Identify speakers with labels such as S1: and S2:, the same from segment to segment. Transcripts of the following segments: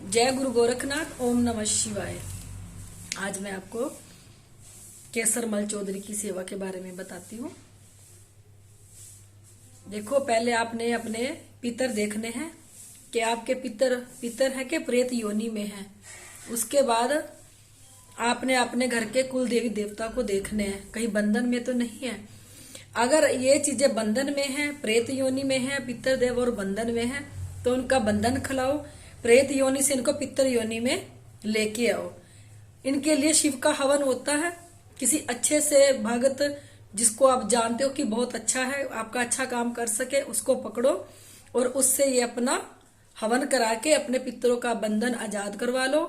S1: जय गुरु गोरखनाथ। ओम नमः शिवाय। आज मैं आपको केसरमल चौधरी की सेवा के बारे में बताती हूँ। देखो, पहले आपने अपने पितर देखने हैं कि आपके पितर है कि प्रेत योनि में है। उसके बाद आपने अपने घर के कुल देवी देवता को देखने हैं, कहीं बंधन में तो नहीं है। अगर ये चीजें बंधन में है, प्रेत योनि में है, पितर देव और बंधन में है, तो उनका बंधन खिलाओ। प्रेत योनि से इनको पितर योनि में लेके आओ। इनके लिए शिव का हवन होता है। किसी अच्छे से भगत जिसको आप जानते हो कि बहुत अच्छा है, आपका अच्छा काम कर सके, उसको पकड़ो और उससे ये अपना हवन करा के अपने पितरों का बंधन आजाद करवा लो।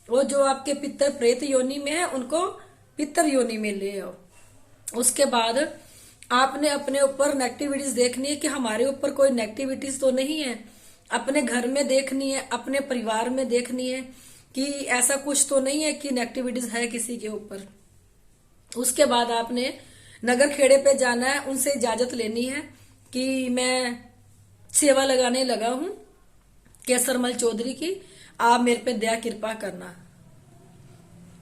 S1: और जो आपके पितर प्रेत योनि में है उनको पितर योनि में ले आओ। उसके बाद आपने अपने ऊपर नेगेटिविटीज देखनी है कि हमारे ऊपर कोई नेगेटिविटीज तो नहीं है। अपने घर में देखनी है, अपने परिवार में देखनी है कि ऐसा कुछ तो नहीं है कि नेगेटिविटीज है किसी के ऊपर। उसके बाद आपने नगर खेड़े पे जाना है, उनसे इजाजत लेनी है कि मैं सेवा लगाने लगा हूं केसरमल चौधरी की, आप मेरे पे दया कृपा करना।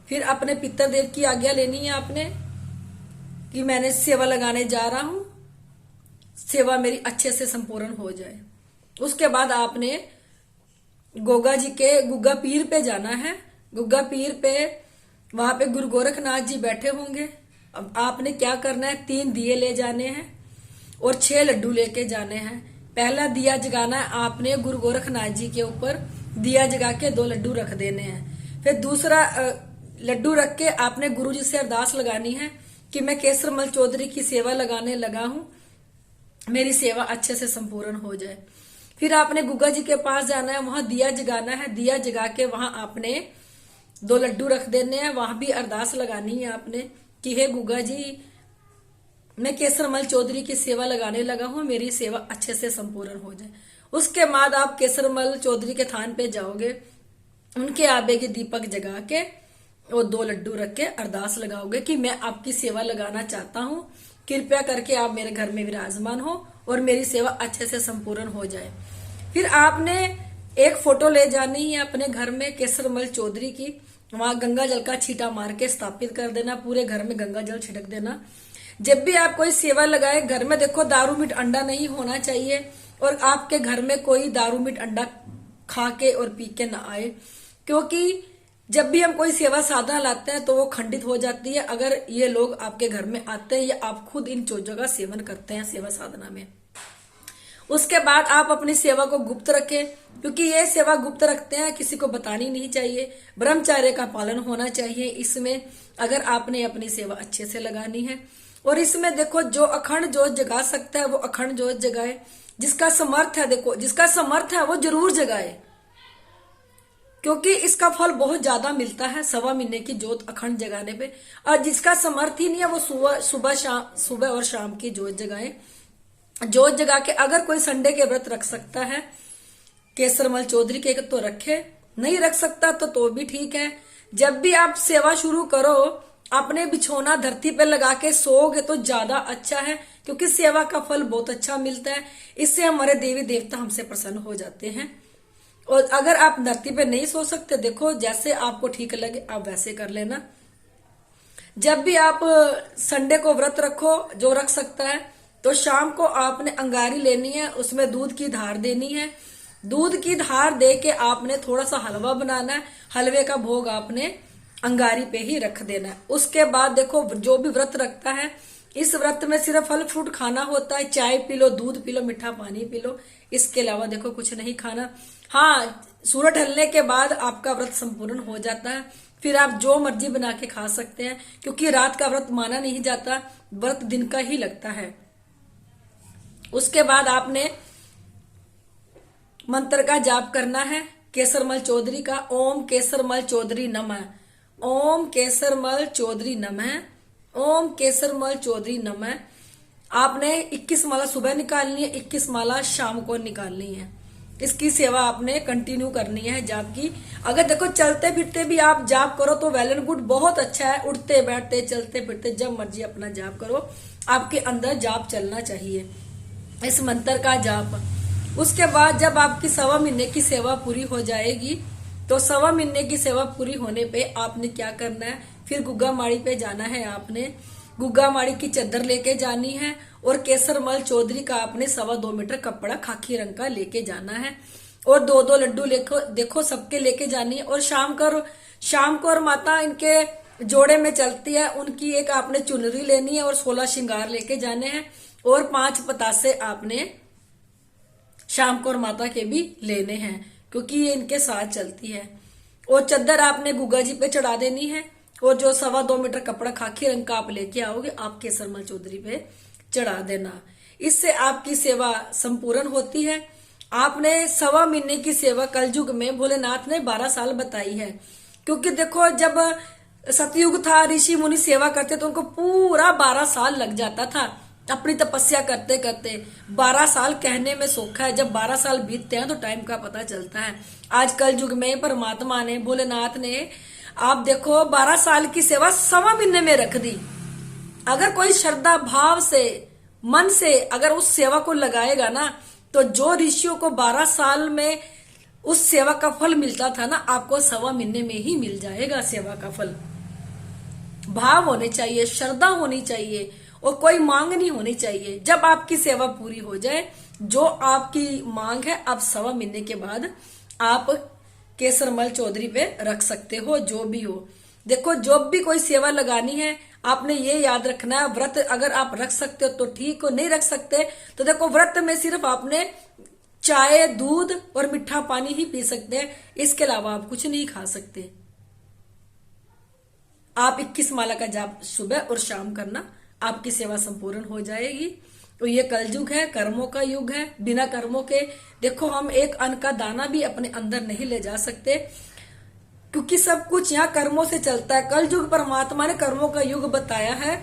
S1: फिर अपने पितर देव की आज्ञा लेनी है आपने कि मैंने सेवा लगाने जा रहा हूं, सेवा मेरी अच्छे से संपूर्ण हो जाए। उसके बाद आपने गोगा जी के गुग्गा पीर पे जाना है। गुग्गा पीर पे वहां पे गुरु गोरखनाथ जी बैठे होंगे। अब आपने क्या करना है, 3 दिए ले जाने हैं और 6 लड्डू लेके जाने हैं। पहला दिया जगाना है आपने गुरु गोरखनाथ जी के ऊपर, दिया जगा के 2 लड्डू रख देने हैं। फिर दूसरा लड्डू रख के आपने गुरु जी से अरदास लगानी है कि मैं केसरमल चौधरी की सेवा लगाने लगा हूं, मेरी सेवा अच्छे से संपूर्ण हो जाए। फिर आपने गुग्गा जी के पास जाना है, वहां दिया जगाना है। दिया जगा के वहां आपने 2 लड्डू रख देने हैं। वहां भी अरदास लगानी है आपने कि हे गुग्गा जी, मैं केसरमल चौधरी की सेवा लगाने लगा हूं, मेरी सेवा अच्छे से संपूर्ण हो जाए। उसके बाद आप केसरमल चौधरी के थान पे जाओगे, उनके आगे के दीपक जगा के और 2 लड्डू रख के अरदास लगाओगे कि मैं आपकी सेवा लगाना चाहता हूं, कृपया करके आप मेरे घर में विराजमान हो और मेरी सेवा अच्छे से संपूर्ण हो जाए। फिर आपने एक फोटो ले जानी है अपने घर में केसरमल चौधरी की, वहां गंगा जल का छींटा मार के स्थापित कर देना, पूरे घर में गंगा जल छिड़क देना। जब भी आप कोई सेवा लगाए, घर में देखो दारू मीट अंडा नहीं होना चाहिए और आपके घर में कोई दारू मीट अंडा खा के और पी के ना आए, क्योंकि जब भी हम कोई सेवा साधना लाते हैं तो वो खंडित हो जाती है अगर ये लोग आपके घर में आते हैं या आप खुद इन चीजों का सेवन करते हैं सेवा साधना में। उसके बाद आप अपनी सेवा को गुप्त रखें, क्योंकि ये सेवा गुप्त रखते हैं, किसी को बतानी नहीं चाहिए। ब्रह्मचर्य का पालन होना चाहिए इसमें, अगर आपने अपनी सेवा अच्छे से लगानी है। और इसमें देखो, जो अखंड जोत जगा सकता है वो अखंड जोत जगाए। जिसका समर्थ है, देखो जिसका समर्थ है वो जरूर जगाए, क्योंकि इसका फल बहुत ज्यादा मिलता है 1.25 महीने की जोत अखंड जगाने पे। और जिसका समर्थ ही नहीं है वो सुबह और शाम की जोत जगाए। जोत जगा के अगर कोई संडे के व्रत रख सकता है केसरमल चौधरी के तो रखे, नहीं रख सकता तो भी ठीक है। जब भी आप सेवा शुरू करो, अपने बिछौना धरती पे लगा के सोओगे तो ज्यादा अच्छा है, क्योंकि सेवा का फल बहुत अच्छा मिलता है। इससे हमारे देवी देवता हमसे प्रसन्न हो जाते हैं। और अगर आप धरती पे नहीं सो सकते, देखो जैसे आपको ठीक लगे आप वैसे कर लेना। जब भी आप संडे को व्रत रखो, जो रख सकता है, तो शाम को आपने अंगारी लेनी है, उसमें दूध की धार देनी है। दूध की धार दे के आपने थोड़ा सा हलवा बनाना है, हलवे का भोग आपने अंगारी पे ही रख देना है। उसके बाद देखो, जो भी व्रत रखता है, इस व्रत में सिर्फ फल फ्रूट खाना होता है। चाय पी लो, दूध पी लो, मीठा पानी पी लो, इसके अलावा देखो कुछ नहीं खाना। हाँ, सूरज ढलने के बाद आपका व्रत संपूर्ण हो जाता है, फिर आप जो मर्जी बना के खा सकते हैं, क्योंकि रात का व्रत माना नहीं जाता, व्रत दिन का ही लगता है। उसके बाद आपने मंत्र का जाप करना है केसरमल चौधरी का। ओम केसरमल चौधरी नमः, ओम केसरमल चौधरी नमः, ओम केसरमल चौधरी नमः। आपने 21 माला सुबह निकालनी है, 21 माला शाम को निकालनी है। इसकी सेवा आपने कंटिन्यू करनी है जाप की। अगर देखो चलते फिरते भी आप जाप करो तो वेल एंड गुड, बहुत अच्छा है। उठते बैठते चलते फिरते जब मर्जी अपना जाप करो, आपके अंदर जाप चलना चाहिए इस मंत्र का जाप। उसके बाद जब आपकी 1.25 महीने की सेवा पूरी हो जाएगी तो 1.25 महीने की सेवा पूरी होने पे आपने क्या करना है, फिर गुग्गा माड़ी पे जाना है। आपने गुग्गा माड़ी की चद्दर लेके जानी है और केसरमल चौधरी का आपने 2.25 मीटर कपड़ा खाकी रंग का लेके जाना है और 2-2 लड्डू देखो सबके लेके जानी है। और शाम को और माता इनके जोड़े में चलती है, उनकी एक आपने चुनरी लेनी है और 16 श्रृंगार लेके जाने हैं और 5 पतासे आपने शाम को और माता के भी लेने हैं, क्योंकि ये इनके साथ चलती है। और चद्दर आपने गुग्गा जी पे चढ़ा देनी है और जो 2.25 मीटर कपड़ा खाकी रंग का आप लेके आओगे, आप केसरमल चौधरी पे चढ़ा देना। इससे आपकी सेवा संपूर्ण होती है। आपने 1.25 महीने की सेवा कलयुग में भोलेनाथ ने 12 साल बताई है, क्योंकि देखो जब सतयुग था, ऋषि मुनि सेवा करते तो उनको पूरा 12 साल लग जाता था अपनी तपस्या करते करते। 12 साल कहने में सौखा है, जब 12 साल बीतते हैं तो टाइम का पता चलता है। आज कल युग में परमात्मा ने, भोलेनाथ ने, आप देखो 12 साल की सेवा 1.25 महीने में रख दी। अगर कोई श्रद्धा भाव से, मन से अगर उस सेवा को लगाएगा ना, तो जो ऋषियों को 12 साल में उस सेवा का फल मिलता था ना, आपको 1.25 महीने में ही मिल जाएगा सेवा का फल। भाव होने चाहिए, श्रद्धा होनी चाहिए और कोई मांग नहीं होनी चाहिए। जब आपकी सेवा पूरी हो जाए, जो आपकी मांग है, आप 1.25 महीने के बाद आप केसरमल चौधरी पे रख सकते हो, जो भी हो। देखो जो भी कोई सेवा लगानी है, आपने ये याद रखना है, व्रत अगर आप रख सकते हो तो ठीक हो, नहीं रख सकते तो देखो व्रत में सिर्फ आपने चाय, दूध और मीठा पानी ही पी सकते हैं, इसके अलावा आप कुछ नहीं खा सकते। आप 21 माला का जाप सुबह और शाम करना, आपकी सेवा संपूर्ण हो जाएगी। तो ये कलयुग है, कर्मों का युग है। बिना कर्मों के देखो हम एक अन्न का दाना भी अपने अंदर नहीं ले जा सकते, क्योंकि सब कुछ यहाँ कर्मों से चलता है। कलयुग परमात्मा ने कर्मों का युग बताया है।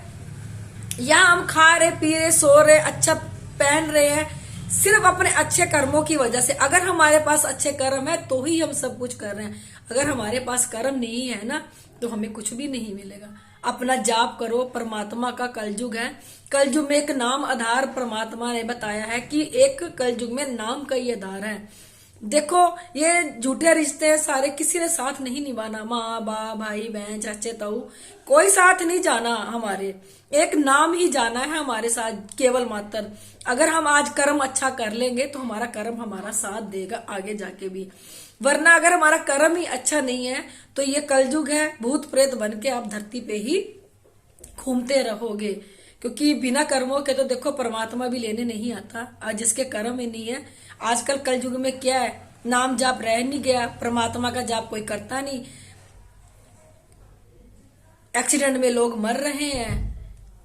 S1: यहाँ हम खा रहे, पी रहे, सो रहे, अच्छा पहन रहे हैं सिर्फ अपने अच्छे कर्मों की वजह से। अगर हमारे पास अच्छे कर्म है तो ही हम सब कुछ कर रहे हैं। अगर हमारे पास कर्म नहीं है ना, तो हमें कुछ भी नहीं मिलेगा। अपना जाप करो, परमात्मा का कलयुग है। कलयुग में एक नाम आधार परमात्मा ने बताया है कि एक कलयुग में नाम का ही आधार है। देखो ये झूठे रिश्ते हैं सारे, किसी ने साथ नहीं निभाना। माँ बाप, भाई बहन, चाचे ताऊ, कोई साथ नहीं जाना। हमारे एक नाम ही जाना है हमारे साथ, केवल मात्र। अगर हम आज कर्म अच्छा कर लेंगे तो हमारा कर्म हमारा साथ देगा आगे जाके भी, वरना अगर हमारा कर्म ही अच्छा नहीं है तो ये कलयुग है, भूत प्रेत बन के आप धरती पे ही घूमते रहोगे। क्योंकि बिना कर्मों के तो देखो परमात्मा भी लेने नहीं आता। आज जिसके कर्म ही नहीं है, आजकल कलयुग में क्या है, नाम जाप रह नहीं गया, परमात्मा का जाप कोई करता नहीं। एक्सीडेंट में लोग मर रहे हैं,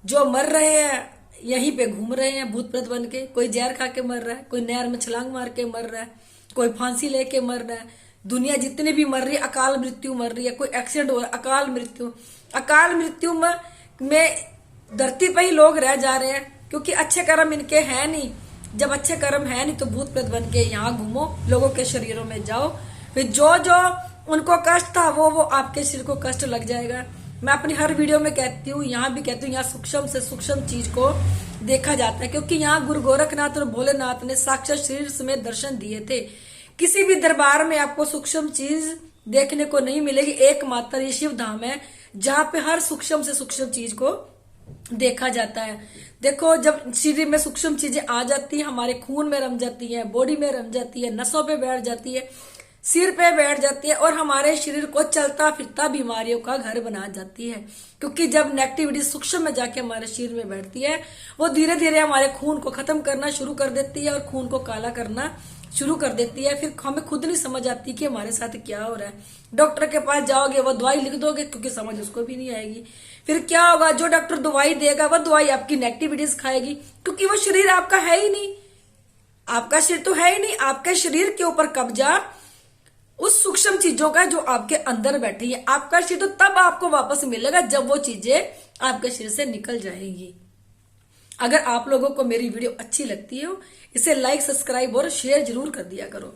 S1: जो मर रहे हैं यहीं पे घूम रहे हैं भूत प्रेत बन के। कोई जहर खा के मर रहा है, कोई नहर में छलांग मार के मर रहा है, कोई फांसी लेके मर रहा है। दुनिया जितने भी मर रही है, अकाल मृत्यु मर रही है। कोई एक्सीडेंट हो रहा है, अकाल मृत्यु में धरती पे ही लोग रह जा रहे हैं, क्योंकि अच्छे कर्म इनके हैं नहीं। जब अच्छे कर्म है नहीं तो भूत प्रेत बन के यहाँ घूमो, लोगों के शरीरों में जाओ, फिर जो उनको कष्ट था वो आपके शरीर को कष्ट लग जाएगा। मैं अपनी हर वीडियो में कहती हूँ, यहाँ भी कहती हूँ, यहाँ सूक्ष्म से सूक्ष्म चीज को देखा जाता है, क्योंकि यहाँ गुरु गोरखनाथ और भोलेनाथ ने साक्षात शरीर समेत दर्शन दिए थे। किसी भी दरबार में आपको सूक्ष्म चीज देखने को नहीं मिलेगी। एकमात्र ये शिव धाम है जहाँ पे हर सूक्ष्म से सूक्ष्म चीज को देखा जाता है। देखो जब शरीर में सूक्ष्म चीजें आ जाती है, हमारे खून में रम जाती है, बॉडी में रम जाती है, नसों पे बैठ जाती है, सिर पे बैठ जाती है और हमारे शरीर को चलता फिरता बीमारियों का घर बना जाती है। क्योंकि जब नेगेटिविटी सूक्ष्म में जाके हमारे शरीर में बैठती है, वो धीरे धीरे हमारे खून को खत्म करना शुरू कर देती है और खून को काला करना शुरू कर देती है। फिर हमें खुद नहीं समझ आती कि हमारे साथ क्या हो रहा है। डॉक्टर के पास जाओगे, वो दवाई लिख दोगे, क्योंकि समझ उसको भी नहीं आएगी। फिर क्या होगा, जो डॉक्टर दवाई देगा वो दवाई आपकी नेगेटिविटीज खाएगी, क्योंकि वो शरीर आपका है ही नहीं। आपका शरीर तो है ही नहीं। आपके शरीर के ऊपर कब्जा उस सूक्ष्म चीजों का जो आपके अंदर बैठी है। आपका शरीर तो तब आपको वापस मिलेगा जब वो चीजें आपके शरीर से निकल जाएंगी। अगर आप लोगों को मेरी वीडियो अच्छी लगती हो, इसे लाइक, सब्सक्राइब और शेयर जरूर कर दिया करो।